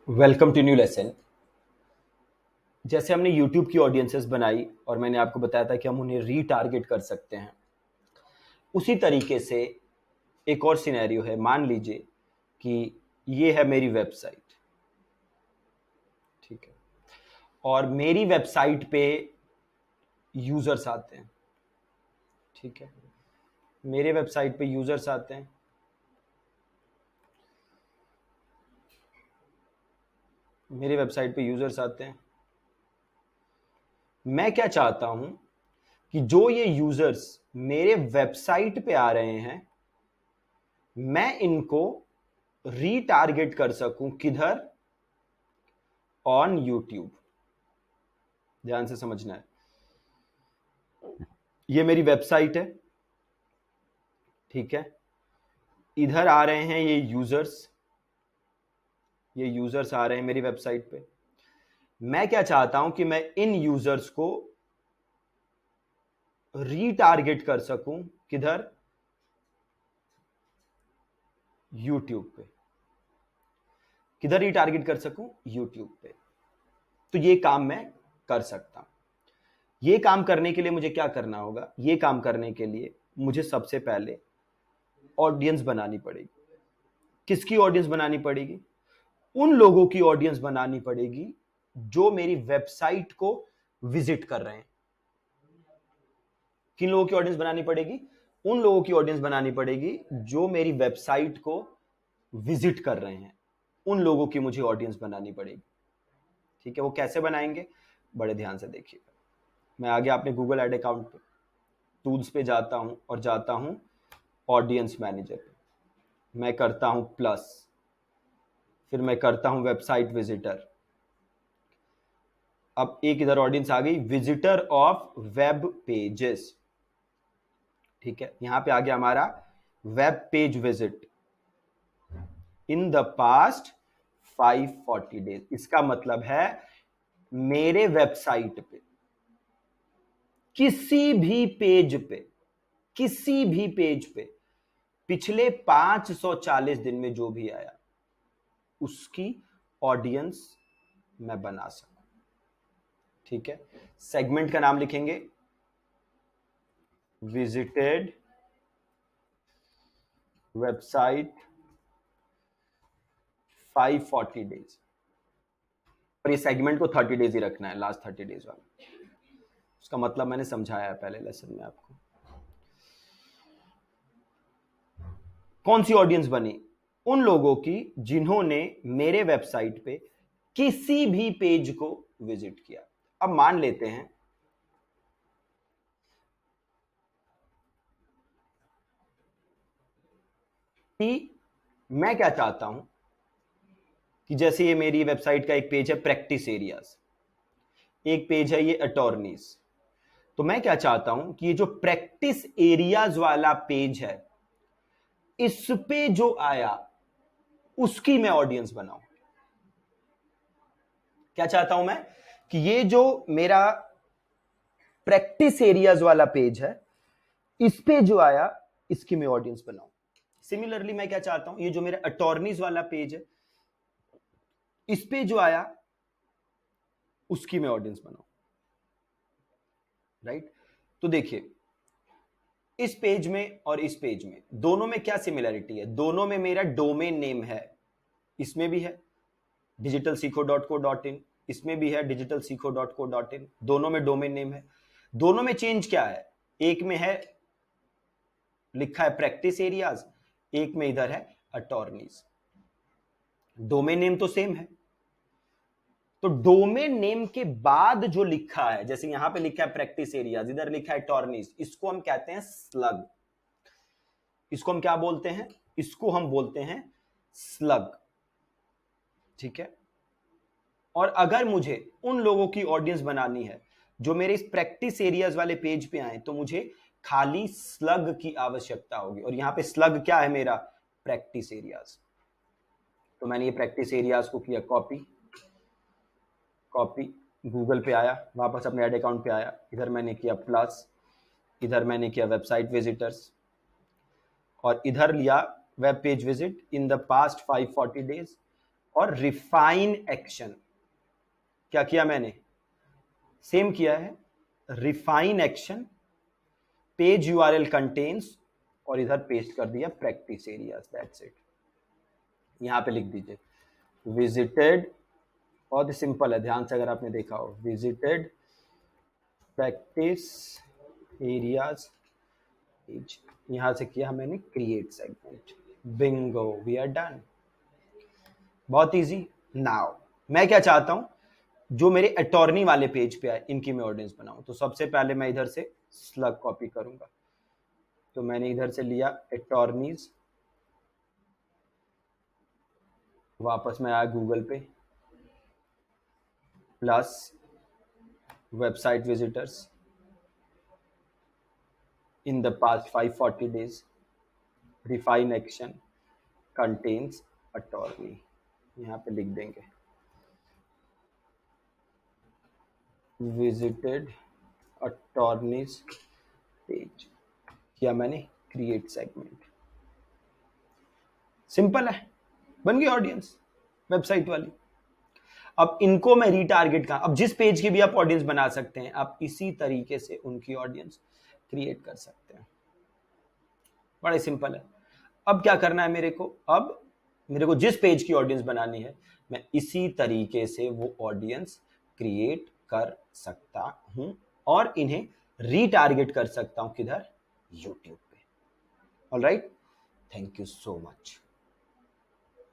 Welcome to new lesson. जैसे हमने YouTube की ऑडियंसेस बनाई और मैंने आपको बताया था कि हम उन्हें रीटारगेट कर सकते हैं, उसी तरीके से एक और सिनेरियो है। मान लीजिए कि ये है मेरी वेबसाइट, ठीक है, और मेरी वेबसाइट पे यूजर्स आते हैं, ठीक है, मेरे वेबसाइट पे यूजर्स आते हैं। मेरे वेबसाइट पे यूजर्स आते हैं। मैं क्या चाहता हूं कि जो ये यूजर्स मेरे वेबसाइट पे आ रहे हैं, मैं इनको रीटारगेट कर सकूं। किधर? On YouTube. ध्यान से समझना है। ये मेरी वेबसाइट है, ठीक है। इधर आ रहे हैं ये यूजर्स आ रहे हैं मेरी वेबसाइट पे। मैं क्या चाहता हूं कि मैं इन यूजर्स को रीटारगेट कर सकूं। किधर? यूट्यूब पे। किधर रीटारगेट कर सकूं? यूट्यूब पे। तो ये काम मैं कर सकता हूं। ये काम करने के लिए मुझे क्या करना होगा? ये काम करने के लिए मुझे सबसे पहले ऑडियंस बनानी पड़ेगी। किसकी ऑडियंस बनानी पड़ेगी? उन लोगों की ऑडियंस बनानी पड़ेगी जो मेरी वेबसाइट को विजिट कर रहे हैं। किन लोगों की ऑडियंस बनानी पड़ेगी? उन लोगों की ऑडियंस बनानी पड़ेगी जो मेरी वेबसाइट को विजिट कर रहे हैं। उन लोगों की मुझे ऑडियंस बनानी पड़ेगी, ठीक है। वो कैसे बनाएंगे? बड़े ध्यान से देखिएगा। मैं आ गया अपने गूगल एड अकाउंट पे, टूल्स पे जाता हूं और जाता हूं ऑडियंस मैनेजर पे। मैं करता हूं प्लस, फिर मैं करता हूं वेबसाइट विजिटर। अब एक इधर ऑडियंस आ गई, विजिटर ऑफ वेब पेजेस, ठीक है। यहां पे आ गया हमारा web page visit in the past 540 days. इसका मतलब है मेरे वेबसाइट पे किसी भी पेज पे, किसी भी पेज पे पिछले 540 दिन में जो भी आया, उसकी ऑडियंस मैं बना सकूं, ठीक है। सेगमेंट का नाम लिखेंगे विजिटेड वेबसाइट 540 डेज, और ये सेगमेंट को 30 डेज ही रखना है, लास्ट 30 डेज वाला। उसका मतलब मैंने समझाया है पहले लेसन में आपको। कौन सी ऑडियंस बनी? उन लोगों की जिन्होंने मेरे वेबसाइट पे किसी भी पेज को विजिट किया। अब मान लेते हैं कि मैं क्या चाहता हूं कि जैसे ये मेरी वेबसाइट का एक पेज है प्रैक्टिस एरियाज, एक पेज है ये अटॉर्नीज। तो मैं क्या चाहता हूं कि ये जो प्रैक्टिस एरियाज वाला पेज है, इस पे जो आया उसकी मैं ऑडियंस बनाऊं। क्या चाहता हूं मैं? कि ये जो मेरा प्रैक्टिस एरियाज वाला पेज है, इस पे जो आया इसकी मैं ऑडियंस बनाऊं। सिमिलरली मैं क्या चाहता हूं, ये जो मेरा अटॉर्नीज वाला पेज है, इस पे जो आया उसकी मैं ऑडियंस बनाऊं, राइट। तो देखिए, इस पेज में और इस पेज में दोनों में क्या सिमिलरिटी है? दोनों में मेरा डोमेन नेम है, इसमें भी है digitalseekho.co.in, इसमें भी है digitalseekho.co.in। दोनों में डोमेन नेम है। दोनों में चेंज क्या है? एक में है लिखा है प्रैक्टिस एरियाज, एक में इधर है अटॉर्नीज। डोमेन नेम तो सेम है। तो डोमेन नेम के बाद जो लिखा है, जैसे यहां पे लिखा है प्रैक्टिस एरियाज, इधर लिखा है अटॉर्नीज, इसको हम कहते हैं स्लग। इसको हम क्या बोलते हैं? इसको हम बोलते हैं स्लग, ठीक है। और अगर मुझे उन लोगों की ऑडियंस बनानी है जो मेरे इस प्रैक्टिस एरियाज वाले पेज पे आए, तो मुझे खाली स्लग की आवश्यकता होगी। और यहां पे स्लग क्या है मेरा? Practice areas. तो मैंने ये प्रैक्टिस एरियाज को किया कॉपी, कॉपी, गूगल पे आया, वापस अपने एड अकाउंट पे आया, इधर मैंने किया प्लस, इधर मैंने किया वेबसाइट विजिटर्स, और इधर लिया web page visit in the past 540 days, और रिफाइन एक्शन, क्या किया मैंने, सेम किया है, refine action, page URL contains, और इधर पेस्ट कर दिया प्रैक्टिस एरियाज, दैट्स इट। यहां पे लिख दीजिए विजिटेड, बहुत ही सिंपल है, ध्यान से अगर आपने देखा हो, विजिटेड प्रैक्टिस एरियाज पेज, यहां से किया मैंने create segment, bingo, we are done, बहुत इजी। नाउ मैं क्या चाहता हूं, जो मेरे अटॉर्नी वाले पेज पे आए इनकी मैं ऑडियंस बनाऊं, तो सबसे पहले मैं इधर से स्लग कॉपी करूंगा, तो मैंने इधर से लिया अटॉर्नीज, वापस मैं आया गूगल पे, plus website visitors in the past 540 days, refine action contains attorney, यहाँ पे लिख देंगे विजिटेड अटॉर्नीज पेज, किया मैंने क्रिएट सेगमेंट, सिंपल है, बन गई ऑडियंस वेबसाइट वाली। अब इनको मैं रीटारगेट अब जिस पेज की भी आप ऑडियंस बना सकते हैं, आप इसी तरीके से उनकी ऑडियंस क्रिएट कर सकते हैं, बड़ा सिंपल है। अब क्या करना है मेरे को, अब मेरे को जिस पेज की ऑडियंस बनानी है, मैं इसी तरीके से वो ऑडियंस क्रिएट कर सकता हूं और इन्हें रीटारगेट कर सकता हूं, किधर, यूट्यूब पे। Alright, thank you so much.